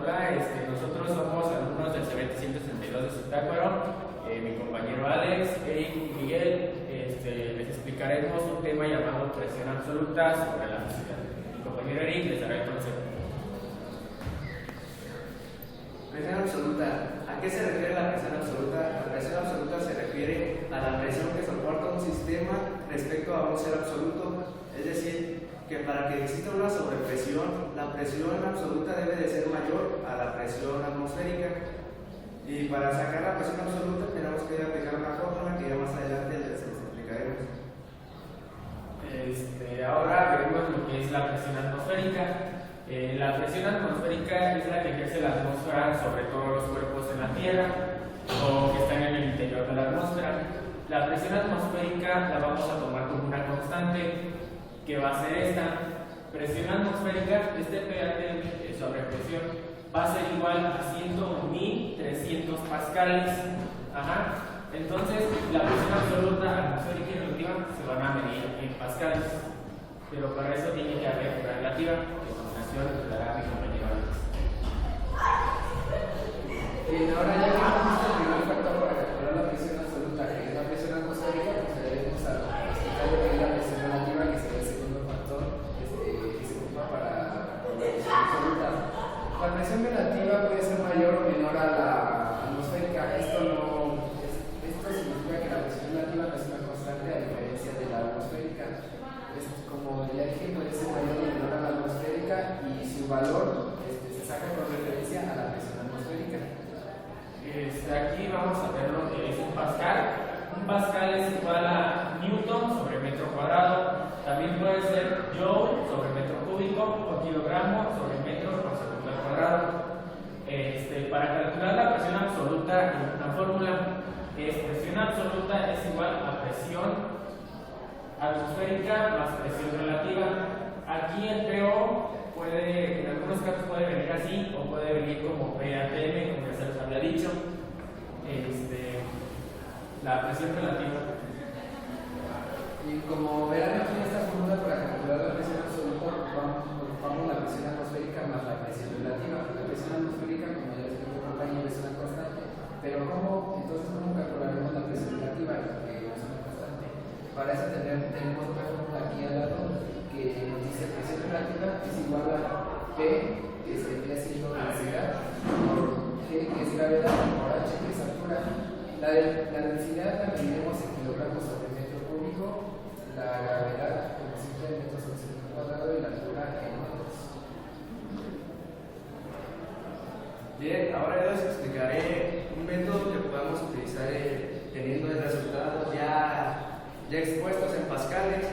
Hola, nosotros somos alumnos del CBT 162 de Zitácuaro. Mi compañero Alex, Eric y Miguel les explicaremos un tema llamado presión absoluta sobre la física. Mi compañero Eric les dará el concepto. Presión absoluta. ¿A qué se refiere la presión absoluta? La presión absoluta se refiere a la presión que soporta un sistema respecto a un ser absoluto. Es decir, que para que exista una sobrepresión, la presión absoluta debe de ser mayor a la presión atmosférica. Y para sacar la presión absoluta tenemos que aplicar una fórmula que ya más adelante les explicaremos. Ahora veremos lo que es la presión atmosférica. La presión atmosférica es la que ejerce la atmósfera sobre todos los cuerpos en la Tierra o que están en el interior de la atmósfera. La presión atmosférica la vamos a tomar como una constante, que va a ser esta. Presión atmosférica, PATM sobre presión, va a ser igual a 101.300 pascales. Entonces, la presión absoluta, atmosférica y relativa se van a medir en pascales. Pero para eso tiene que haber una relativa, que a continuación dará mi compañero Alex. Bien, ahora ya que hemos visto el primer factor para calcular la presión absoluta, que es la presión atmosférica, procederemos a explicar lo que es la presión relativa, que sería el segundo factor que se ocupa para la presión absoluta. La presión relativa puede ser mayor o menor a la atmosférica. Esto significa que la presión relativa no es una constante a diferencia de la atmosférica. Como ya dije, puede ser mayor o menor a la atmosférica y su valor se saca con referencia a la presión atmosférica. Aquí vamos a ver lo que es un pascal. Un pascal es igual a newton sobre metro cuadrado. También puede ser joule sobre metro cúbico o kilogramo sobre metro por segundo al cuadrado. Para calcular la presión absoluta, una fórmula es presión absoluta es igual a presión atmosférica más presión relativa. Aquí el PO puede, en algunos casos puede venir así o puede venir como PATM, como ya se les había dicho. La presión relativa. Y como verán aquí en esta fórmula, para calcular la presión absoluta, ocupamos la presión atmosférica más la presión relativa. La presión atmosférica, como ya les explicó el compañero, es una constante. Pero ¿cómo calcularemos la presión relativa? Que no es una constante. Para eso tenemos una fórmula aquí al lado que nos dice presión relativa es igual a P, que sería siendo densidad, por G, que es gravedad, por H, que es altura. La densidad la mediremos en kilogramos sobre metro cúbico, la gravedad, como siempre, en metros sobre segundo cuadrado y la altura en metros. Bien, ahora yo les explicaré un método que podemos utilizar teniendo el resultado ya expuestos en pascales.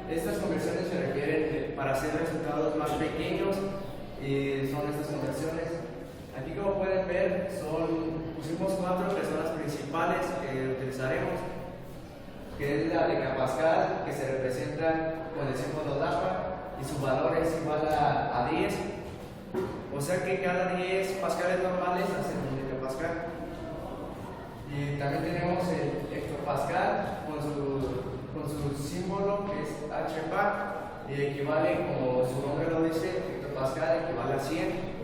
Estas conversiones se requieren para hacer resultados más pequeños y son estas conversiones. Aquí, como pueden ver, pusimos 4 personas principales que utilizaremos, que es la decapascal, que se representa con el símbolo DAPA y su valor es igual a 10. O sea que cada 10 pascales normales hacen un decapascal. Y también tenemos el hectopascal con su símbolo, que es HPA, y equivale, como su nombre lo dice, hectopascal equivale a 100.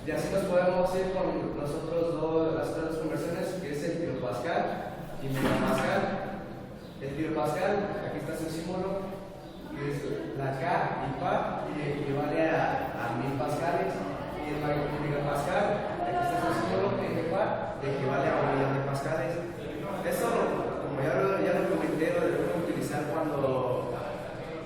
Y así nos podemos ir con las otras dos conversiones, que es el kilopascal y megapascal. El kilopascal, aquí está su símbolo, que es la K y PA, y equivale a 1000 pascales. Y el megapascal, aquí está su símbolo, que es PA, equivale a 1.000.000 de pascales. Esto, como ya lo comenté, lo debemos utilizar cuando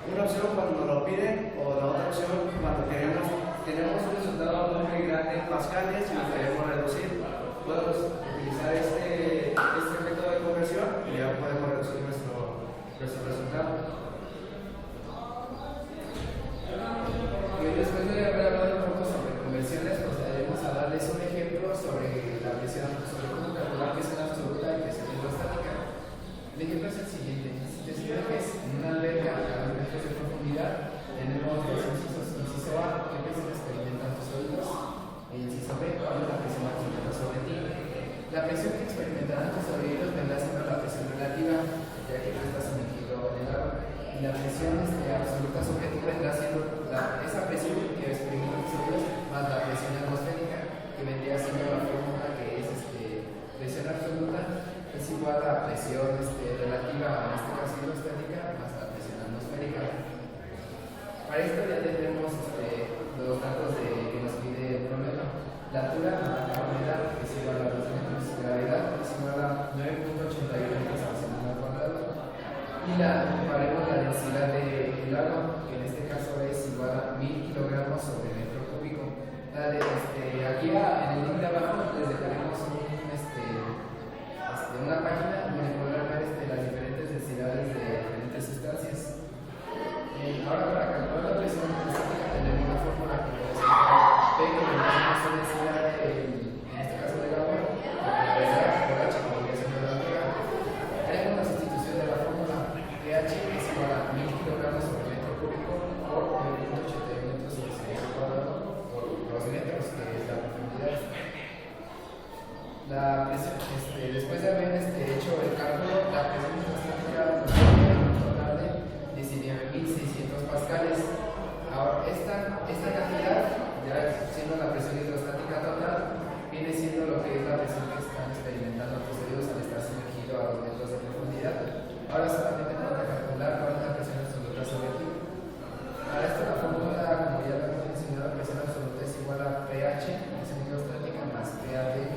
una opción cuando nos lo piden, o la otra opción cuando tenemos un resultado muy grande en pascales y lo queremos reducir. Podemos utilizar este método de conversión y ya podemos reducir nuestro resultado. Y después de haber hablado un poco sobre conversiones, procederemos a darles un ejemplo sobre la presión, sobre cómo calcular presión absoluta y presión hidrostática. El ejemplo es el siguiente: si te sumerges en una alberca a 2 metros de profundidad, tenemos dos incisos. Inciso A, ¿qué presión experimentan tus oídos? E inciso B, ¿cuál es la presión absoluta sobre ti? La presión que experimentarán tus oídos vendrá siendo la presión relativa, ya que tú estás sumergido en el agua. Para esto ya tendremos los datos que nos pide el problema. La altura a la gravedad es igual a 2 metros, gravedad es igual a 9.81 metros por segundo al cuadrado. Y comparemos la densidad del agua, que en este caso es igual a 1000 kilogramos sobre metro cúbico. Aquí en el link de abajo les dejaremos una página donde podrán ver las diferentes densidades de diferentes sustancias. Ahora, para calcular la presión hidrostática tenemos una fórmula que es P, que tenemos una densidad en este caso del agua, la gravedad por H como variación de la altura. Haremos la sustitución de la fórmula pH, que es igual a 1000 kilogramos sobre metro cúbico por 9.81 metros sobre segundo cuadrado por 2 metros, que es la profundidad. La presión, después de haber hecho el cálculo, la presión hidrostática nos da un total de 19.600 pascales. Ahora, esta cantidad, ya siendo la presión hidrostática total, viene siendo lo que es la presión que están experimentando los oídos al estar sumergido a 2 metros de profundidad. Ahora solamente vamos a calcular cuál es la presión absoluta sobre ti. Para esto la fórmula, como ya lo hemos mencionado, la presión absoluta es igual a pH, presión hidrostática, más PADM.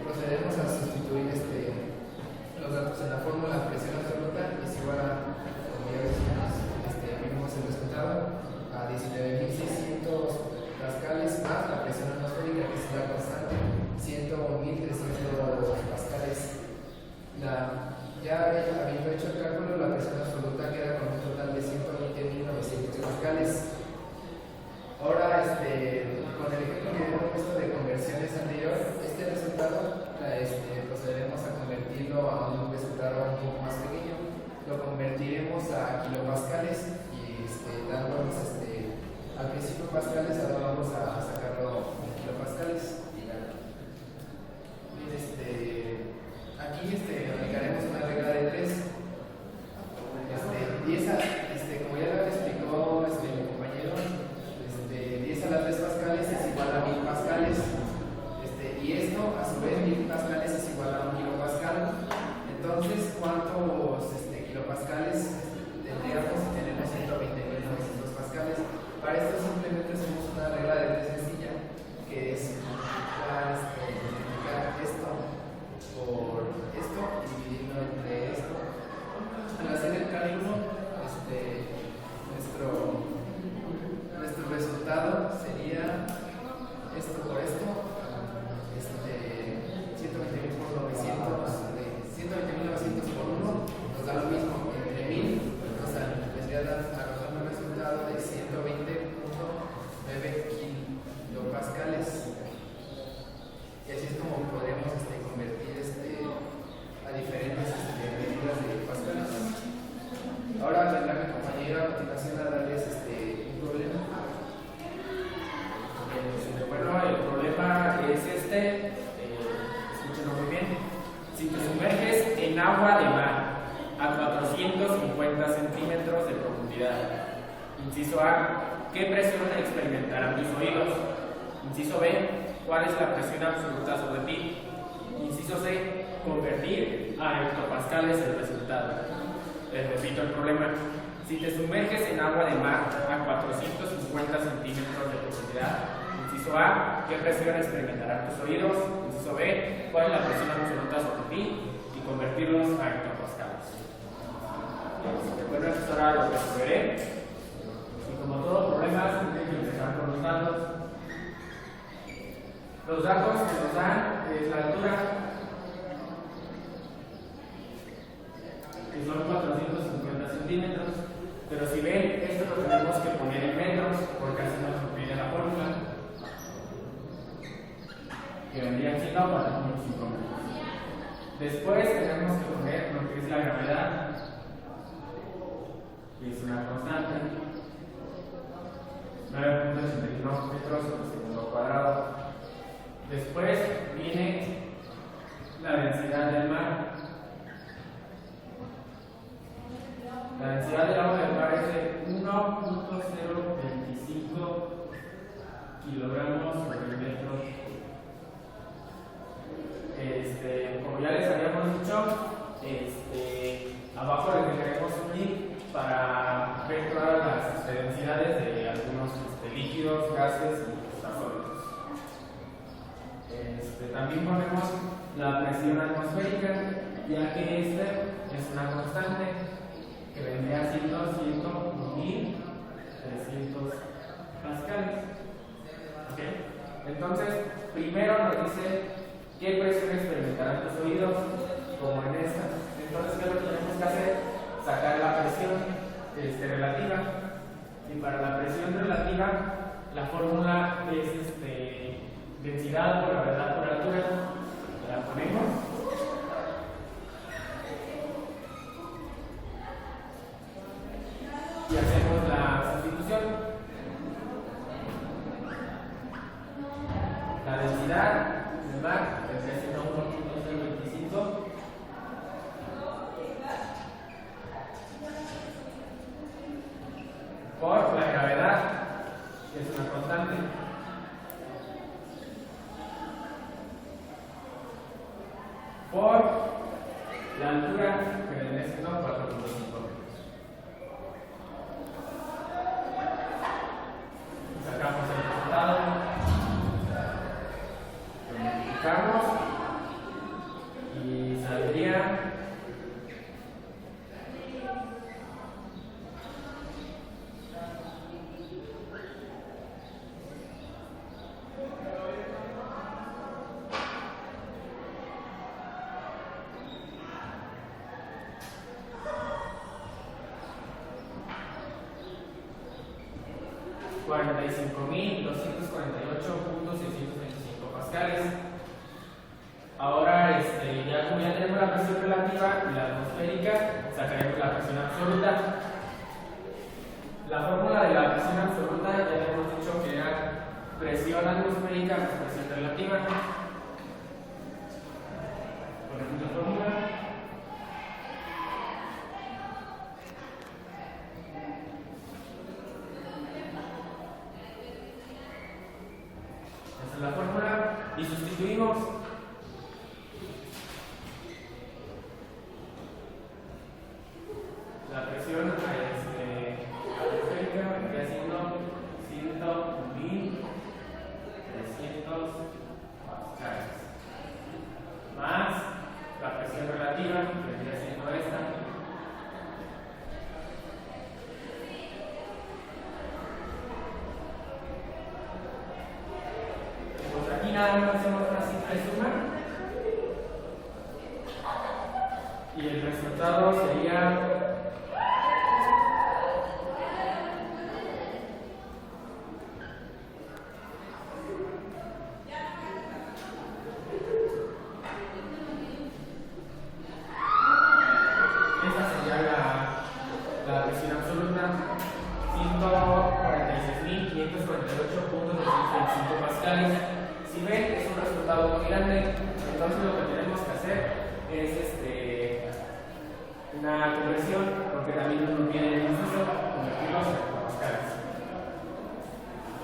Procedemos a sustituir los datos en la fórmula. Presión absoluta es igual a, como ya vimos el resultado, a 19.600 pascales más la presión atmosférica, que es la constante, 101.300 pascales. Ya habiendo hecho el cálculo, la presión absoluta queda con un total de 120.900 pascales. Ahora, con el ejemplo que hemos puesto de conversiones anterior, este resultado procederemos a convertirlo a un resultado un poco más pequeño. Lo convertiremos a kilopascales y dándonos al principio pascales, ahora vamos a sacarlo en kilopascales. Aquí aplicaremos una regla de 3. Y esa, como ya lo explicó mi compañero, 10 a la 3 pascales es igual a 1000 pascales. Y esto, a su vez, 1000 pascales es igual a 1 kilopascal. Entonces, ¿cuántos kilopascales tendríamos si tenemos 120.900 pascales? Para esto simplemente hacemos una regla de 3 sencilla, que es multiplicar esto por esto y dividirlo entre esto. Al hacer el cálculo, nuestro resultado sería esto por esto, 120.000 por 900, 120.900 por 1 nos da lo mismo, entre 1000 les voy a dar un resultado de 120.9 kilopascales. Y así es como podremos convertir a diferentes medidas de pascales. Ahora vendrá mi compañero a continuación a darles un problema. Bueno, el problema es escúchenlo muy bien. Si te sumerges en agua de mar a 450 centímetros de profundidad, inciso A, ¿qué presión experimentarán tus oídos? Inciso B, ¿cuál es la presión absoluta sobre ti? Inciso C, convertir a hectopascales el resultado. Les repito el problema. Si te sumerges en agua de mar a 450 centímetros de profundidad, inciso A, ¿qué presión experimentarán tus oídos? Inciso B, ¿cuál es la presión absoluta sobre ti? Y convertirlos a hectopascales. Bueno, esto será lo que resolveré. Y como todo problema, tienen que empezar con los datos. Los datos que nos dan es la altura, que son 450 centímetros. Pero si ven, esto lo tenemos que poner en metros, porque así nos lo pide la fórmula. Que vendrían siendo 4.5 metros. Después tenemos que poner lo que es la gravedad, que es una constante, 9.81 metros por segundo cuadrado. Después viene la densidad del mar. La densidad del agua del mar es de 1.025 kilogramos por metro. Como ya les habíamos dicho, abajo les dejaremos un link para ver densidades de algunos líquidos, gases y sólidos. También ponemos la presión atmosférica, ya que esta es una constante que vendría siendo 100.300 pascales. ¿Okay? Entonces, primero nos dice qué presión experimentarán tus oídos, como en esta. Entonces, ¿qué es lo que tenemos que hacer? Sacar la presión relativa. Y para la presión relativa, la fórmula es densidad por gravedad por altura. La ponemos. Y hacemos la sustitución. La densidad del mar vendría siendo 1.025 por la gravedad, que es una constante, por la altura, que vendría siendo 4.5 metros. Sacamos el resultado, lo multiplicamos y saldría 45.248.625 pascales. Ahora, ya como ya tenemos la presión relativa y la atmosférica, sacaremos la presión absoluta. La fórmula de la presión absoluta ya hemos dicho que era presión atmosférica más presión relativa. Ponemos la fórmula. La fórmula y sustituimos. La presión atmosférica vendría siendo 100.300 pascales más la presión relativa, que vendría siendo esta. Aquí nada más hacemos una simple suma y el resultado sería esta sería la presión absoluta, 146.548.225 pascales. Si ven, es un resultado muy grande, entonces lo que tenemos que hacer es una conversión, porque también uno tiene el proceso, convertirlos en pascales.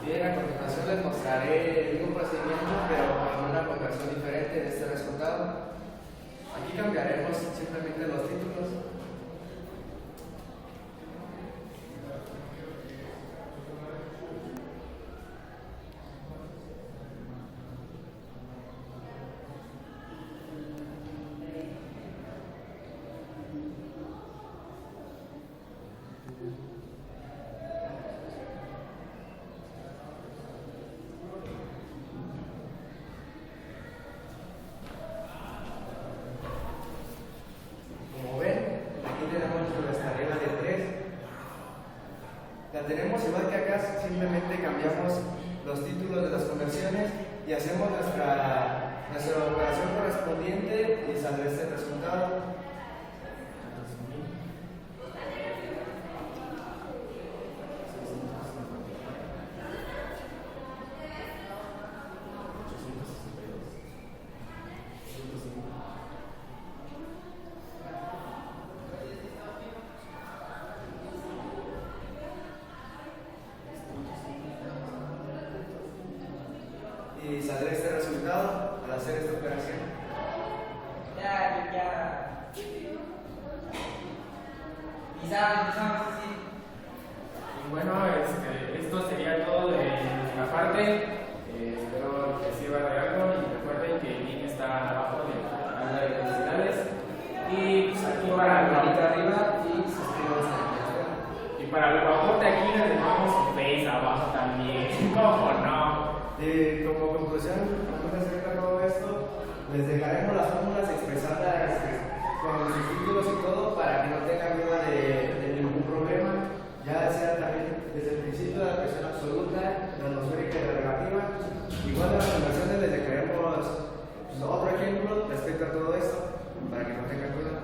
Bien, a continuación les mostraré el mismo procedimiento, pero con una conversión diferente de este resultado. Aquí cambiaremos simplemente los títulos. La tenemos igual que acá, simplemente cambiamos los títulos de las conversiones y hacemos nuestra operación correspondiente y saldrá este resultado. Y saldrá este resultado al hacer esta operación. Empezamos así. bueno, esto sería todo de nuestra parte. Espero que sirva de algo y recuerden que el link está abajo de la tabla de velocidades. Y pues aquí para el manita arriba y suscríbanse. y para el guapote aquí les dejamos su face abajo también. ¿Cómo no? Como conclusión, vamos a hacer todo esto, les dejaremos las fórmulas expresadas con sus títulos y todo para que no tengan miedo de ningún problema, ya sea también desde el principio de la presión absoluta, la atmosférica y la relativa. Igual en las conversaciones les dejaremos otro ejemplo respecto a todo esto para que no tengan duda.